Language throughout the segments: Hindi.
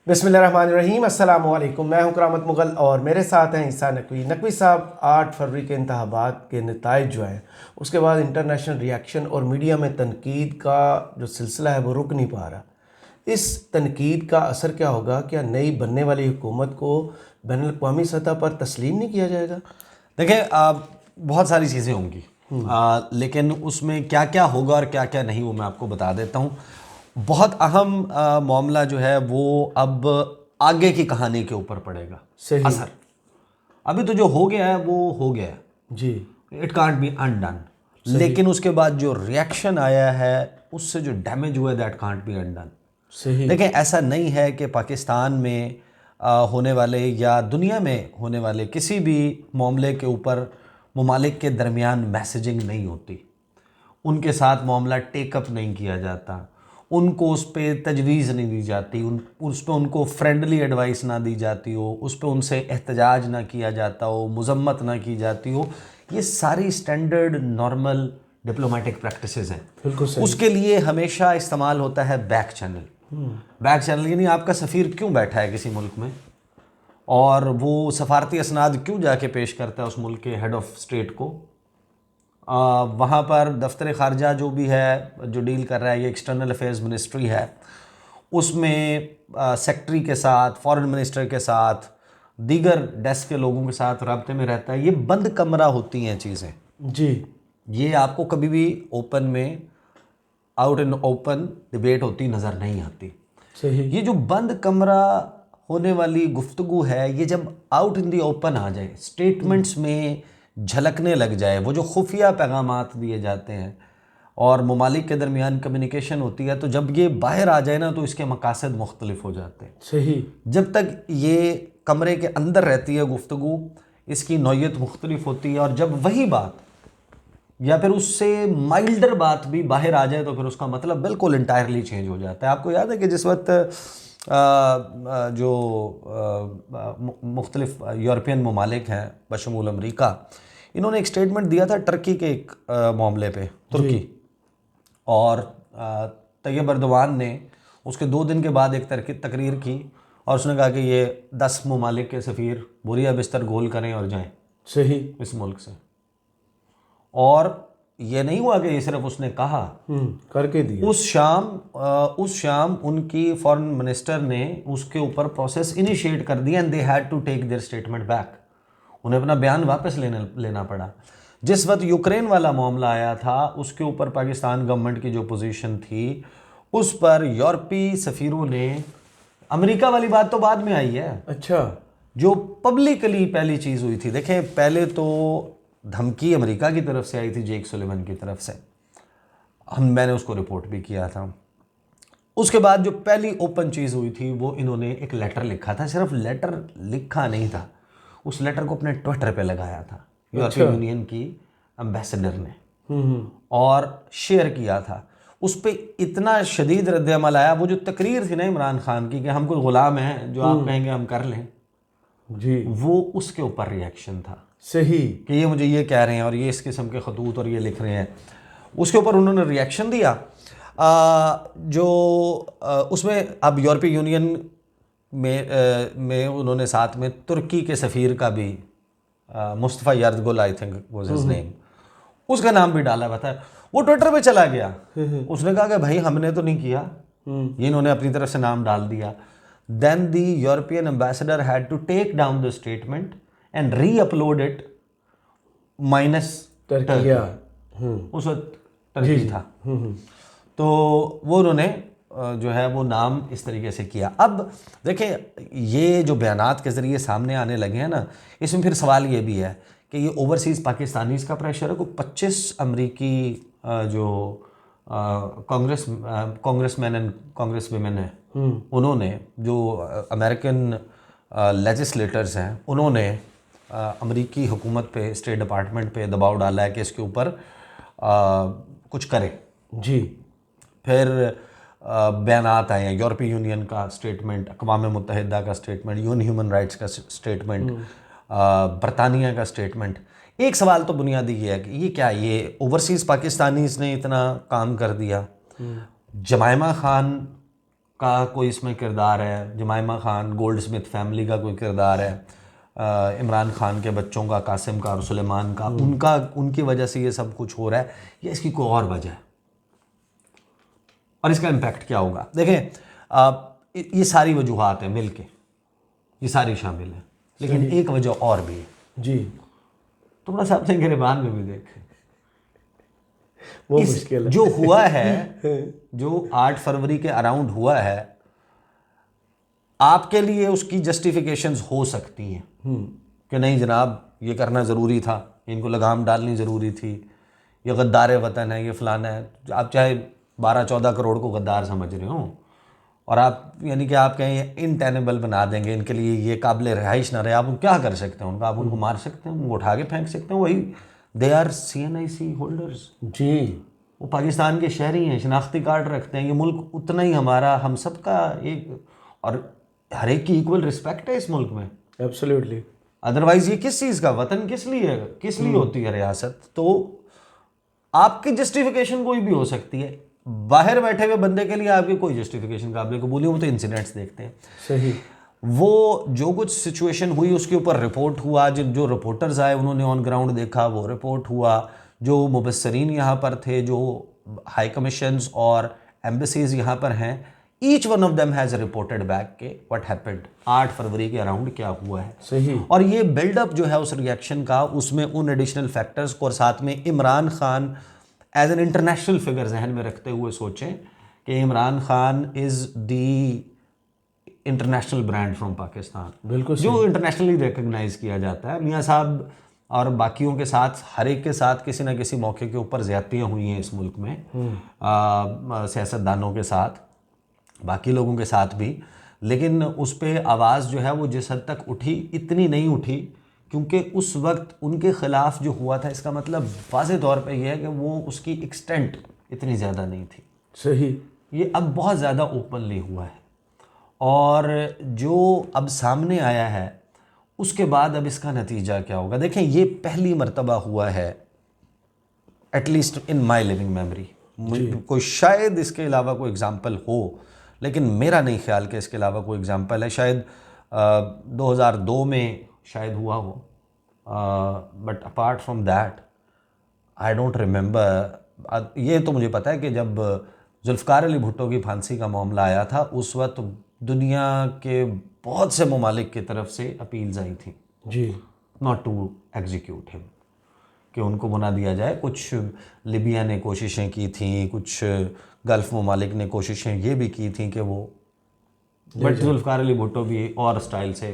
बिस्मिल्लाहिर्रहमानिर्रहीम, अस्सलामु अलैकुम। मैं हूं करामत मुगल और मेरे साथ हैं ईसा नकवी। नकवी साहब, 8 फरवरी के इंतखाबात के नताइज जो हैं उसके बाद इंटरनेशनल रिएक्शन और मीडिया में तनकीद का जो सिलसिला है वो रुक नहीं पा रहा। इस तनकीद का असर क्या होगा? क्या नई बनने वाली हुकूमत को बैनुल अक़वामी सतह पर तस्लीम नहीं किया जाएगा? देखिए, बहुत सारी चीज़ें होंगी, लेकिन उसमें क्या क्या होगा और क्या क्या नहीं वो मैं आपको बता देता हूँ। बहुत अहम मामला जो है वो अब आगे की कहानी के ऊपर पड़ेगा सही। असर। अभी तो जो हो गया है वो हो गया है, जी। It can't be undone. लेकिन उसके बाद जो रिएक्शन आया है उससे जो डैमेज हुआ है दैट कांट बी अनडन। सही। देखें, ऐसा नहीं है कि पाकिस्तान में होने वाले या दुनिया में होने वाले किसी भी मामले के ऊपर ममालिक के दरमियान मैसेजिंग नहीं होती, उनके साथ मामला टेकअप नहीं किया जाता, उनको उस पर तजवीज़ नहीं दी जाती, उस पर उनको फ्रेंडली एडवाइस ना दी जाती हो, उस पर उनसे एहतजाज ना किया जाता हो, मजम्मत ना की जाती हो। ये सारी स्टैंडर्ड नॉर्मल डिप्लोमेटिक प्रैक्टिसेस हैं। बिल्कुल सही। उसके लिए हमेशा इस्तेमाल होता है बैक चैनल। बैक चैनल यानी आपका सफ़ीर क्यों बैठा है किसी मुल्क में और वो सफारती असनाद क्यों जाके पेश करता है उस मुल्क के हेड ऑफ स्टेट को। वहाँ पर दफ्तर ख़ारजा जो भी है जो डील कर रहा है, ये एक्सटर्नल अफेयर्स मिनिस्ट्री है, उसमें सेक्रेटरी के साथ, फॉरेन मिनिस्टर के साथ, दीगर डेस्क के लोगों के साथ रब्ते में रहता है। ये बंद कमरा होती हैं चीज़ें जी। ये आपको कभी भी ओपन में, आउट इन ओपन डिबेट होती नज़र नहीं आती। सही। ये जो बंद कमरा होने वाली गुफ्तगू है, ये जब आउट इन दी ओपन आ जाए, स्टेटमेंट्स में झलकने लग जाए, वो जो खुफिया पैगामात दिए जाते हैं और ममालिक के दरमियान कम्युनिकेशन होती है, तो जब ये बाहर आ जाए ना तो इसके मकासद मुख्तलिफ हो जाते हैं। सही। जब तक ये कमरे के अंदर रहती है गुफ्तगू, इसकी नौयत मुख्तलिफ होती है, और जब वही बात या फिर उससे माइल्डर बात भी बाहर आ जाए तो फिर उसका मतलब बिल्कुल इंटायरली चेंज हो जाता है। आपको याद है कि जिस वक्त जो मुख्तलिफ यूरोपियन ममालिक हैं बशमूल अमरीका, इन्होंने एक स्टेटमेंट दिया था टर्की के एक मामले पे, तुर्की, और तैयब अर्दवान ने उसके 2 दिन के बाद एक तकरीर की और उसने कहा कि ये 10 ममालिक के सफ़ीर बोरिया बिस्तर गोल करें और जाएं सही। इस मुल्क से। और ये नहीं हुआ कि ये सिर्फ उसने कहा, करके दिया। उस शाम उनकी फॉरेन मिनिस्टर ने उसके ऊपर प्रोसेस इनिशिएट कर दिया and they had to take their statement back. उन्हें अपना बयान वापस लेना पड़ा। जिस वक्त यूक्रेन वाला मामला आया था उसके ऊपर पाकिस्तान गवर्नमेंट की जो पोजीशन थी उस पर यूरोपीय सफ़ीरों ने, अमेरिका वाली बात तो बाद में आई है, अच्छा। जो पब्लिकली पहली चीज़ हुई थी, देखें पहले तो धमकी अमेरिका की तरफ से आई थी, जेक सुलिवन की तरफ से, मैंने उसको रिपोर्ट भी किया था। उसके बाद जो पहली ओपन चीज़ हुई थी वो इन्होंने एक लेटर लिखा था। सिर्फ लेटर लिखा नहीं था, उस लेटर को अपने ट्विटर पे लगाया था यूरोपियन यूनियन की एम्बेसडर ने और शेयर किया था। उस पर इतना शदीद रद्द-ए-अमल आया। वो जो तकरीर थी ना इमरान खान की कि हम कोई ग़ुलाम हैं जो आप कहेंगे हम कर लें, जी, वो उसके ऊपर रिएक्शन था। सही। कि ये मुझे ये कह रहे हैं और ये इस किस्म के खतूत और ये लिख रहे हैं, उसके ऊपर उन्होंने रिएक्शन दिया। उसमें अब यूरोपीय यूनियन में उन्होंने साथ में तुर्की के सफ़ीर का भी, Mustafa Yardgul I think was his name, उसका नाम भी डाला हुआ था। वो ट्विटर पे चला गया, उसने कहा कि भाई हमने तो नहीं किया, ये इन्होंने अपनी तरफ से नाम डाल दिया। Then the European ambassador had to take down the statement and reupload it minus Turkiye. उस वक्त टर्की था। तो वो उन्होंने जो है वो नाम इस तरीके से किया। अब देखें, ये जो बयानात के ज़रिए सामने आने लगे हैं ना, इसमें फिर सवाल ये भी है कि ये ओवरसीज़ पाकिस्तानीज़ का प्रेशर है। को 25 अमरीकी जो कांग्रेसमैन एंड कांग्रेस वेमेन है, उन्होंने, जो अमेरिकन लेजिस्लेटर्स हैं, उन्होंने अमरीकी हुकूमत पे, स्टेट डिपार्टमेंट पे दबाव डाला है कि इसके ऊपर कुछ करें। जी। फिर बयानात आए हैं, यूरोपीय यूनियन का स्टेटमेंट, अक़वाम मुत्तहिदा का स्टेटमेंट, यूएन ह्यूमन राइट्स का स्टेटमेंट, बरतानिया का स्टेटमेंट। एक सवाल तो बुनियादी ये है कि ये क्या, ये ओवरसीज़ पाकिस्तानीज़ ने इतना काम कर दिया? जमाइमा खान का कोई इसमें किरदार है, जमाइमा खान गोल्ड स्मिथ फैमिली का कोई किरदार है, इमरान खान के बच्चों का, कासिम का और सुलेमान का, उनकी वजह से ये सब कुछ हो रहा है, या इसकी कोई और वजह है और इसका इम्पैक्ट क्या होगा? देखें ये सारी वजूहात हैं मिल के, ये सारी शामिल हैं, लेकिन एक वजह और भी है जी, थोड़ा सा अपने गिरबान में भी देखें। वो मुश्किल है। जो हुआ है, जो 8 फरवरी के अराउंड हुआ है, आपके लिए उसकी जस्टिफिकेशंस हो सकती हैं कि नहीं जनाब ये करना ज़रूरी था, इनको लगाम डालनी ज़रूरी थी, ये गद्दार वतन है, ये फलाना है। आप चाहे 12-14 करोड़ को गद्दार समझ रहे हो और आप यानी कि आप कहें इनटेनेबल बना देंगे, इनके लिए ये काबिल रहाइश ना रहे, आप क्या कर सकते हैं उनका? आप उनको मार सकते हैं, उनको उठा के फेंक सकते हैं। वही दे आर CNIC होल्डर्स जी, वो पाकिस्तान के शहरी हैं, शनाख्ती कार्ड रखते हैं, ये मुल्क उतना ही हमारा, हम सब का एक, और हर एक की इक्वल रिस्पेक्ट है इस मुल्क में। एब्सोल्युटली। अदरवाइज ये किस चीज़ का वतन, किस लिए होती है रियासत? तो आपकी जस्टिफिकेशन कोई भी हो सकती है, बाहर बैठे हुए बंदे के लिए आपकी कोई जस्टिफिकेशन काबिल कबूल, वो तो इंसिडेंट्स देखते हैं। सही। वो जो कुछ सिचुएशन हुई उसके ऊपर रिपोर्ट हुआ, जो रिपोर्टर्स आए उन्होंने ऑन ग्राउंड देखा, वो रिपोर्ट हुआ, जो मुबस्सरीन यहाँ पर थे, जो हाई कमीशंस और एम्बेसीज यहाँ पर हैं, each one of them has reported back के व्हाट हैपेंड, 8 फरवरी के अराउंड क्या हुआ है। सही। और ये बिल्डअप जो है उस रिएक्शन का, उसमें उन एडिशनल फैक्टर्स को और साथ में Imran Khan as an international figure जहन में रखते हुए सोचें कि Imran Khan is the international brand from Pakistan, बिल्कुल जो इंटरनेशनली रिकग्नाइज किया जाता है। मियाँ साहब और बाकियों के साथ, हर एक के साथ किसी ना किसी मौके के ऊपर ज़्यादतियाँ हुई हैं इस मुल्क में, सियासतदानों के साथ, बाकी लोगों के साथ भी, लेकिन उस पर आवाज़ जो है वो जिस हद तक उठी, इतनी नहीं उठी, क्योंकि उस वक्त उनके ख़िलाफ़ जो हुआ था, इसका मतलब वाज़े तौर पे ये है कि वो उसकी एक्सटेंट इतनी ज़्यादा नहीं थी। सही। ये अब बहुत ज़्यादा ओपनली हुआ है, और जो अब सामने आया है उसके बाद अब इसका नतीजा क्या होगा? देखें, ये पहली मर्तबा हुआ है at least in my living memory, कोई शायद इसके अलावा कोई एग्ज़ाम्पल हो, लेकिन मेरा नहीं ख्याल कि इसके अलावा कोई एग्ज़ाम्पल है। शायद 2002 में शायद हुआ हो, but apart from that I don't remember. ये तो मुझे पता है कि जब जुल्फ़कार अली भुट्टो की फांसी का मामला आया था, उस वक्त दुनिया के बहुत से ममालिक की तरफ से अपील्स आई थी जी, नॉट टू एग्जीक्यूट हिम, कि उनको बना दिया जाए। कुछ लिबिया ने कोशिशें की थी, कुछ गल्फ़ ममालिक ने कोशिशें ये भी की थी कि वो, बट जुल्फ़कार अली भुट्टो भी और स्टाइल से,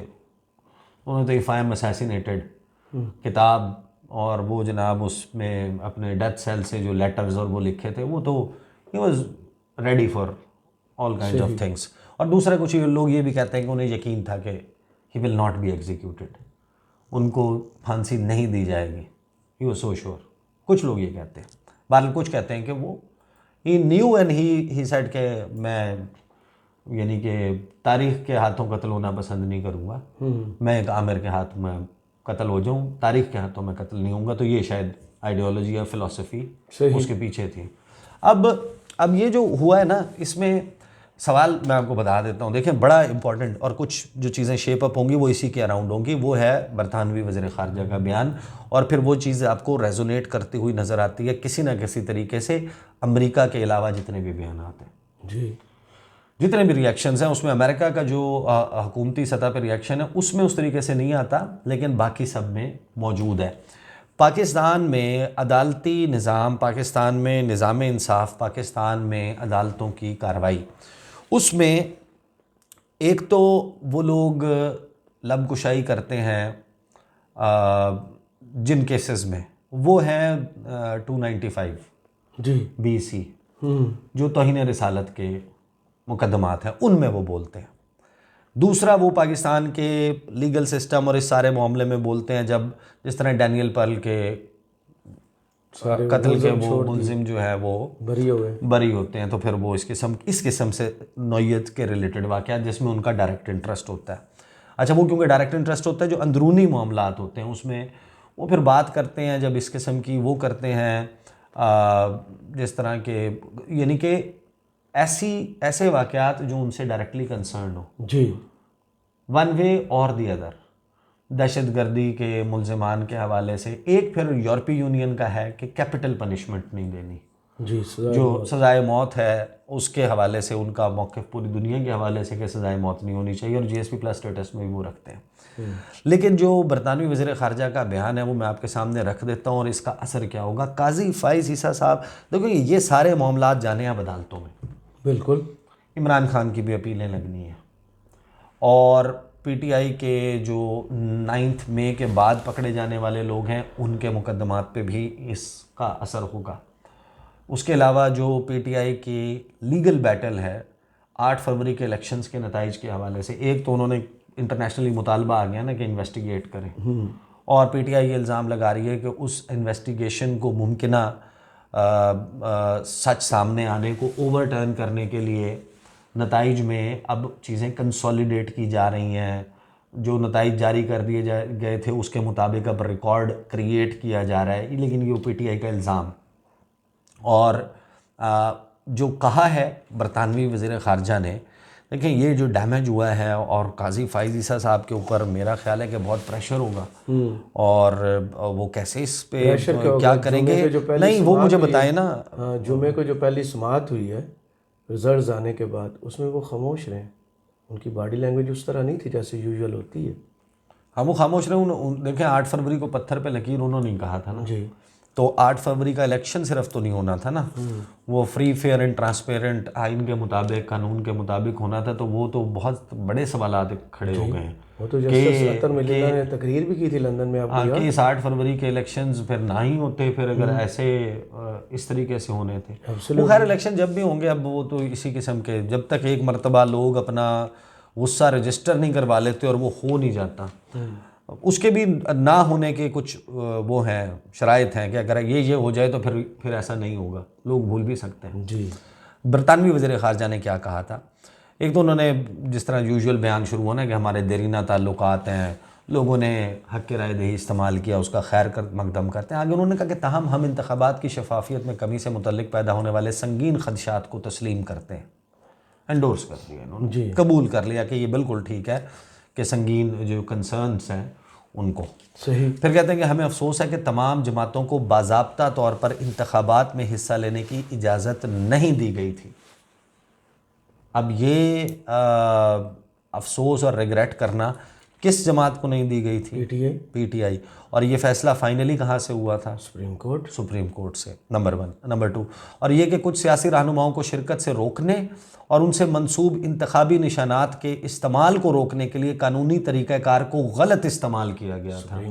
उन्होंने तो इफ़ आई एम असैसिनेटेड किताब और वो जनाब उसमें अपने डेथ सेल से जो लेटर्स और वो लिखे थे, वो तो he was ready for all kind of things. और दूसरा कुछ लोग ये भी कहते हैं कि उन्हें यकीन था कि he will not be executed, उनको फांसी नहीं दी जाएगी, ही वॉज सो श्योर। कुछ लोग ये कहते हैं, बाल कुछ कहते हैं कि वो ही न्यू एंड ही सेड के मैं यानी कि तारीख़ के हाथों कत्ल होना पसंद नहीं करूँगा, मैं एक आमिर के हाथ में कत्ल हो जाऊँ, तारीख़ के हाथों में कत्ल नहीं होऊंगा। तो ये शायद आइडियोलॉजी या फ़िलासफ़ी उसके पीछे थी। अब ये जो हुआ है ना, इसमें सवाल मैं आपको बता देता हूँ। देखें, बड़ा इंपॉर्टेंट, और कुछ जो चीज़ें शेप अप होंगी वो इसी के अराउंड होंगी, वो है बरतानवी वज़ीर ख़ारजा का बयान, और फिर वो चीज़ आपको रेजोनेट करती हुई नज़र आती है किसी ना किसी तरीके से अमेरिका के अलावा जितने भी बयान आते हैं जी, जितने भी रिएक्शंस हैं, उसमें अमेरिका का जो हुकूमती सतह पर रिएक्शन है उसमें उस तरीके से नहीं आता, लेकिन बाकी सब में मौजूद है। पाकिस्तान में अदालती निज़ाम, पाकिस्तान में निज़ाम इंसाफ, पाकिस्तान में अदालतों की कार्रवाई, उसमें एक तो वो लोग लब कुशाई करते हैं जिन केसेस में, वो हैं 295 जी, BC, जो तौहीन रिसालत के मुकदमात हैं, उनमें वो बोलते हैं। दूसरा, वो पाकिस्तान के लीगल सिस्टम और इस सारे मामले में बोलते हैं जब जिस तरह डैनियल पर्ल के कत्ल के वो मुलजिम जो है वो बरी होते हैं, तो फिर वो इस किस्म से नौयत के रिलेटेड वाक़यात जिसमें उनका डायरेक्ट इंटरेस्ट होता है। अच्छा, वो क्योंकि डायरेक्ट इंटरेस्ट होता है, जो अंदरूनी मामलात होते हैं उसमें वो फिर बात करते हैं, जब इस किस्म की वो करते हैं जिस तरह के, यानी कि ऐसे वाक़यात जो उनसे डायरेक्टली कंसर्न हो, जी, वन वे और दी अदर, दहशतगर्दी के मुल्ज़िमान के हवाले से। एक फिर यूरोपीय यूनियन का है कि कैपिटल पनिशमेंट नहीं देनी, जी, जो सज़ाए मौत है उसके हवाले से उनका मौक़िफ़ पूरी दुनिया के हवाले से कि सज़ाए मौत नहीं होनी चाहिए, और GSP+ स्टेटस में भी वो रखते हैं। लेकिन जो बरतानवी वज़ीर ख़ारजा का बयान है वो मैं आपके सामने रख देता हूँ, और इसका असर क्या होगा। काजी फ़ाइज़ ईसा साहब, देखो ये सारे मामलात जाने हैं अदालतों में। बिल्कुल। इमरान खान की भी अपीलें लगनी हैं, और PTI के जो 9 मई के बाद पकड़े जाने वाले लोग हैं उनके मुकदमात पे भी इसका असर होगा। उसके अलावा जो PTI की लीगल बैटल है 8 फरवरी के इलेक्शंस के नताइज के हवाले से, एक तो उन्होंने इंटरनेशनली मुतालबा आ गया ना कि इन्वेस्टिगेट करें, और PTI ये इल्ज़ाम लगा रही है कि उस इन्वेस्टिगेशन को मुमकिना सच सामने आने को ओवरटर्न करने के लिए नताइज में अब चीज़ें कंसोलिडेट की जा रही हैं। जो नताइज जारी कर दिए गए थे उसके मुताबिक अब रिकॉर्ड क्रिएट किया जा रहा है, लेकिन ये PTI का इल्ज़ाम। और जो कहा है बरतानवी वज़ीर ख़ारजा ने, देखिए ये जो डैमेज हुआ है, और काजी फ़ाइज़ ईसा साहब के ऊपर मेरा ख्याल है कि बहुत प्रेशर होगा, और वो कैसे इस पे प्रेशर क्या करेंगे, नहीं वो मुझे बताएं ना। हाँ, जुमे को जो पहली समाअत हुई है रिजल्ट्स आने के बाद, उसमें वो खामोश रहे। उनकी बॉडी लैंग्वेज उस तरह नहीं थी जैसे यूजुअल होती है। हाँ वो खामोश रहे। देखें 8 फरवरी को पत्थर पे लकीर उन्होंने कहा था ना, जी, तो 8 फरवरी का इलेक्शन सिर्फ तो नहीं होना था ना, वो फ्री फेयर एंड ट्रांसपेरेंट आइन के मुताबिक, कानून के मुताबिक होना था। तो वो तो बहुत बड़े सवालात खड़े हो गए हैं। वो तो जस्टिस अतर मिलिंदा ने तकरीर भी की थी लंदन में, आपको याद? कि इस 8 फरवरी के इलेक्शंस फिर ना ही होते, फिर अगर ऐसे इस तरीके से होने थे। वो खैर इलेक्शन जब भी होंगे, अब वो तो इसी किस्म के, जब तक एक मरतबा लोग अपना गुस्सा रजिस्टर नहीं करवा लेते और वो हो नहीं जाता, उसके भी ना होने के कुछ वो हैं, शराइत हैं कि अगर ये हो जाए तो फिर ऐसा नहीं होगा, लोग भूल भी सकते हैं। जी, बरतानवी वज़ीर ख़ारजा ने क्या कहा था? एक तो उन्होंने जिस तरह यूजुअल बयान शुरू हुआ ना कि हमारे देरीना ताल्लुकात हैं, लोगों ने हक़ के राय दही इस्तेमाल किया, उसका खैर मकदम करते हैं। आगे उन्होंने कहा कि ताहम हम इंतखाबात की शफाफियत में कमी से मुतल्लिक पैदा होने वाले संगीन खदशात को तस्लीम करते हैं। एंडोर्स कर दिया इन्होंने, कबूल कर लिया कि ये बिल्कुल ठीक है कि संगीन जो कंसर्न्स हैं उनको सही। फिर कहते हैं कि हमें अफसोस है कि तमाम जमातों को बाज़ाब्ता तौर पर इंतखाबात में हिस्सा लेने की इजाज़त नहीं दी गई थी। अब ये अफसोस और रिग्रेट करना किस जमात को नहीं दी गई थी? PTI। और ये फ़ैसला फाइनली कहाँ से हुआ था? सुप्रीम कोर्ट से, नंबर 1। नंबर 2, और ये कि कुछ सियासी रहनुमाओं को शिरकत से रोकने और उनसे मंसूब इंतखाबी निशानात के इस्तेमाल को रोकने के लिए कानूनी तरीक़ाकार को गलत इस्तेमाल किया गया था।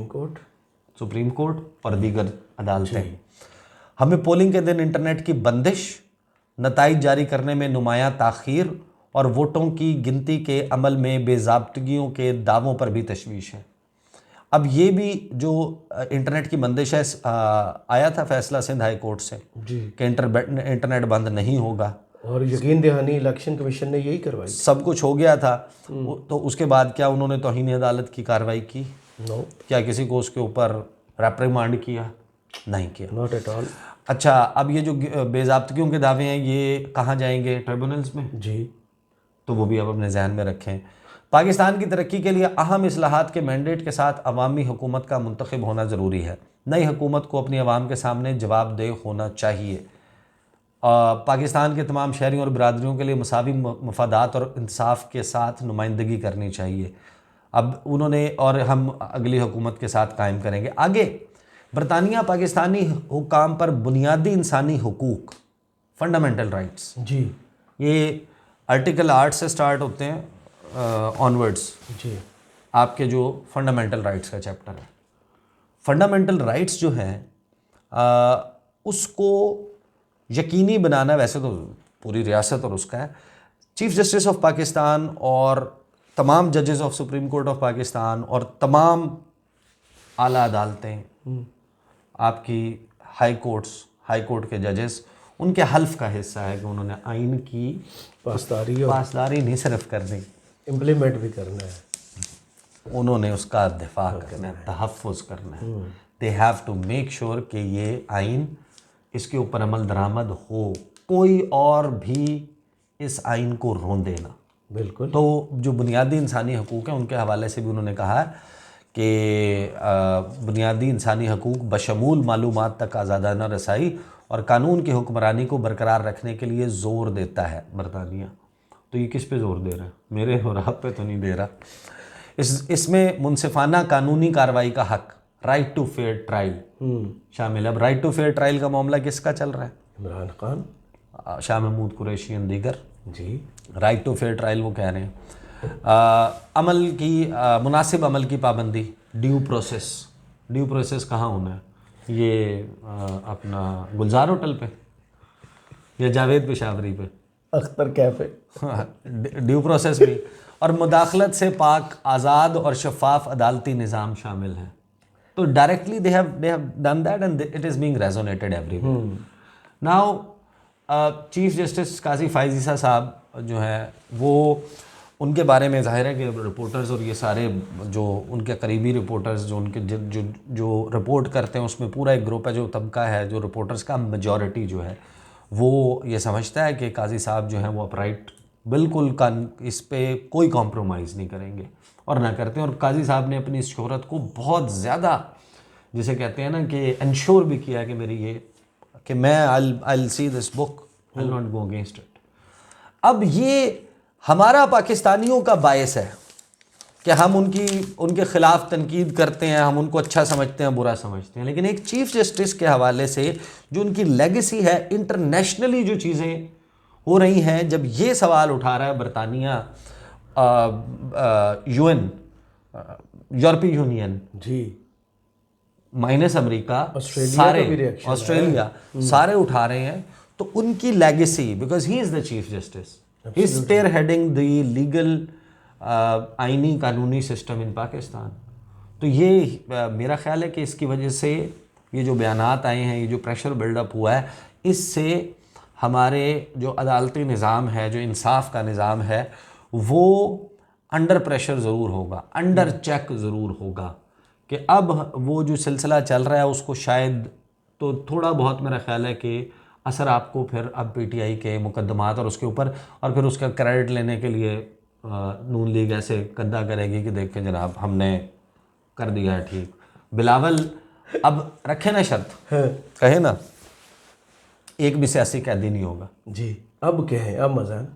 सुप्रीम कोर्ट और दीगर अदालतें। हमें पोलिंग के दिन इंटरनेट की बंदिश, नताइज जारी करने में नुमायां ताख़ीर और वोटों की गिनती के अमल में बेज़ाब्तगियों के दावों पर भी तशवीश है। अब ये भी जो इंटरनेट की बंदिश है, आया था फैसला सिंध हाई कोर्ट से कि इंटरनेट बंद नहीं होगा, और यकीन दहानी इलेक्शन कमीशन ने यही करवाई। सब कुछ हो गया था। तो उसके बाद क्या उन्होंने तौहीन अदालत की कार्रवाई की? नो। क्या किसी को उसके ऊपर रेप्रिमांड किया? नहीं किया, नॉट एट ऑल। अच्छा, अब ये जो बेज़ाब्तगियों के दावे हैं ये कहाँ जाएंगे? ट्रिब्यूनल्स में जी, तो वो भी आप अपने जहन में रखें। पाकिस्तान की तरक्की के लिए अहम इस्लाहात के मैंडेट के साथ अवामी हुकूमत का मुंतखब होना ज़रूरी है। नई हुकूमत को अपनी आवाम के सामने जवाबदेह होना चाहिए। पाकिस्तान के तमाम शहरियों और बिरादरियों के लिए मसावी मफादात और इंसाफ के साथ नुमाइंदगी करनी चाहिए। अब उन्होंने, और हम अगली हुकूमत के साथ कायम करेंगे। आगे बरतानिया पाकिस्तानी हुकाम पर बुनियादी इंसानी हुकूक, फंडामेंटल राइट्स, जी, ये आर्टिकल 8 से स्टार्ट होते हैं ऑनवर्ड्स, जी, आपके जो फंडामेंटल राइट्स का चैप्टर है। फंडामेंटल राइट्स जो हैं उसको यकीनी बनाना, वैसे तो पूरी रियासत और उसका है, चीफ जस्टिस ऑफ पाकिस्तान और तमाम जजेस of supreme court of Pakistan और तमाम आला अदालतें, आपकी हाई कोर्ट के जजेस, उनके हल्फ का हिस्सा है कि उन्होंने आइन की पासदारी नहीं सिर्फ करनी, इम्प्लीमेंट भी करना है, उन्होंने उसका दिफा करना है, तहफ़्फ़ुज़ करना है। They have to make sure कि ये आइन, इसके ऊपर अमल दरामद हो, कोई और भी इस आइन को रोंदे ना। बिल्कुल। तो जो बुनियादी इंसानी हकूक़ हैं उनके हवाले से भी उन्होंने कहा कि बुनियादी इंसानी हकूक़ बशमूल मालूमात तक आज़ादाना रसाई और कानून की हुक्मरानी को बरकरार रखने के लिए ज़ोर देता है बरतानिया। तो ये किस पे ज़ोर दे रहा है? मेरे और आप पे तो नहीं दे रहा। इसमें मुनसिफाना कानूनी कार्रवाई का हक, राइट टू फेयर ट्रायल शामिल है। अब राइट टू फेयर ट्रायल का मामला किसका चल रहा है? इमरान खान, शाह महमूद कुरैशी और दीगर। जी। राइट टू फेयर ट्रायल वो कह रहे हैं। अमल की मुनासिब अमल की पाबंदी, ड्यू प्रोसेस कहाँ होना है? ये अपना गुलजार होटल पे या जावेद पेशावरी पे, अख्तर कैफे। ड्यू प्रोसेस भी। और मुदाखलत से पाक आज़ाद और शफाफ अदालती निज़ाम शामिल है। तो directly they have done that and it is being resonated everywhere. Now chief justice Qazi Faez साहब जो है वो, उनके बारे में ज़ाहिर है कि रिपोर्टर्स और ये सारे जो उनके करीबी रिपोर्टर्स जो उनके जो रिपोर्ट करते हैं उसमें पूरा एक ग्रुप है, जो तबका है, जो रिपोर्टर्स का मेजॉरिटी जो है वो ये समझता है कि काजी साहब जो हैं वो अपराइट, बिल्कुल इस पे कोई कॉम्प्रोमाइज़ नहीं करेंगे और ना करते हैं। और काजी साहब ने अपनी इस शोहरत को बहुत ज़्यादा, जिसे कहते हैं ना कि इंश्योर भी किया कि मेरी ये, कि मैं I see this book, I will not go against it. अब ये हमारा पाकिस्तानियों का बायस है कि हम उनके ख़िलाफ़ तनकीद करते हैं, हम उनको अच्छा समझते हैं, बुरा समझते हैं। लेकिन एक चीफ़ जस्टिस के हवाले से जो उनकी लेगेसी है, इंटरनेशनली जो चीज़ें हो रही हैं, जब ये सवाल उठा रहा है बरतानिया, UN, यूरोपीय union, G, minus America, Australia सारे उठा रहे हैं, तो उनकी legacy, because he is the chief justice, he is spearheading the legal आइनी कानूनी सिस्टम इन पाकिस्तान। तो ये मेरा ख्याल है कि इसकी वजह से ये जो बयानात आए हैं, ये जो प्रेशर बिल्डअप हुआ है, इससे हमारे जो अदालती निज़ाम है, जो इंसाफ का निज़ाम है, वो अंडर प्रेशर ज़रूर होगा, अंडर चेक ज़रूर होगा कि अब वो जो सिलसिला चल रहा है उसको शायद तो थोड़ा बहुत मेरा ख्याल है कि असर आपको फिर अब PTI के मुकदमात और उसके ऊपर, और फिर उसका क्रेडिट लेने के लिए नून लीग ऐसे कद्दा करेगी कि देखें जनाब हमने कर दिया है ठीक। बिलावल अब रखे ना शर्त, कहे ना एक भी सियासी कैदी नहीं होगा जी। अब क्या है, अब मजा है।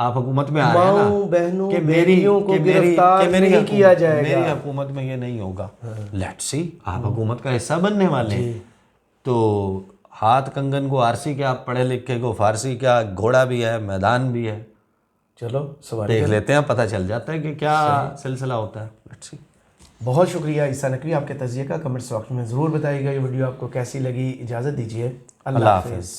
आप हुकूमत में आ रहे हैं ना, बहनों कि बेटियों को गिरफ्तार नहीं किया जाएगा, मेरी हुकूमत में ये नहीं होगा। लेट्स सी, आप हुकूमत का हिस्सा बनने वाले हैं, तो हाथ कंगन को आरसी क्या, पढ़े लिखे को फारसी क्या, घोड़ा भी है, मैदान भी है। चलो सवाल देख लेते हैं, पता चल जाता है कि क्या सिलसिला होता है। Let's see. बहुत शुक्रिया ईसा नकवी, आपके तजिए का कमेंट्स बॉक्स में ज़रूर बताइएगा। ये वीडियो आपको कैसी लगी। इजाज़त दीजिए, अल्लाह हाफ़िज़।